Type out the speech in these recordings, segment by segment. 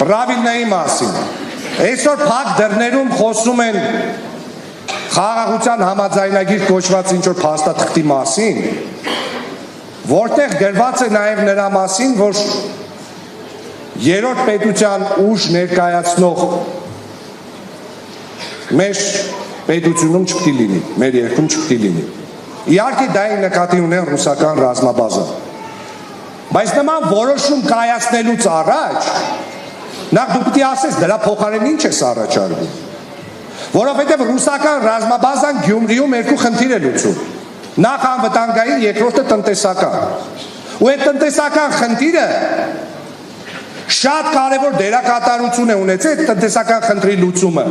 Պրավիլնայի մասին։ Այսօր փակ դռներում խոսում են խաղաղության համաձայնագիր կոչված ինչ-որ փաստաթղթի մասին, որտեղ գրված է նաև նրա մասին, որ երրորդ պետության ուժ ներկայացնող մեր պետությունում չպետք է լինի, մեր երկրում չպետք է լինի։ Իհարկե դա է նկատի ունեն ռուսական ռազմաբազան։ Բայց նման որոշում կայացնելուց առաջ նախ դու պետք է ասես դրա փոխարեն ինչ ես առաջարկում։ Որովհետև ռուսական ռազմաբազան Գյումրիում երկու խնդիր է լուծում։ Նախ անվտանգային, երկրորդը տնտեսական։ Ու այդ տնտեսական խնդիրը շատ կարևոր դերակատարություն է ունեցել այդ տնտեսական խնդրի լուծումը։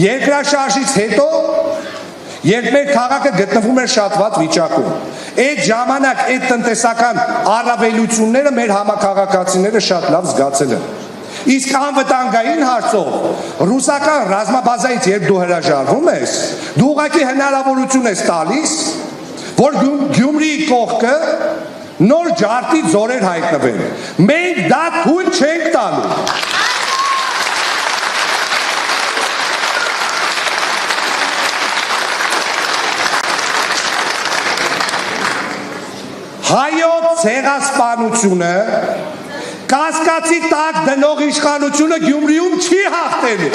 Երկրաշարժից հետո, երբ մեր քաղաքը գտնվում էր շատ վատ վիճակում, այդ ժամանակ այդ տնտեսական առավելությունները մեր համաքաղաքացիները շատ լավ զգացել են։ Իսկ անվտանգային հարցով ռուսական ռազմաբազայից երբ դու հրաժարվում ես, դու ուղղակի հնարավորություն ես տալիս, որ Գյումրիի կողքը նոր ջարդի ձորեր հայտնվեն։ Մենք դա թույլ չենք տալու։ Հայոց ցեղասպանությունը, կասկածի տակ դնող իշխանությունը Գյումրիում չի հաղթելու։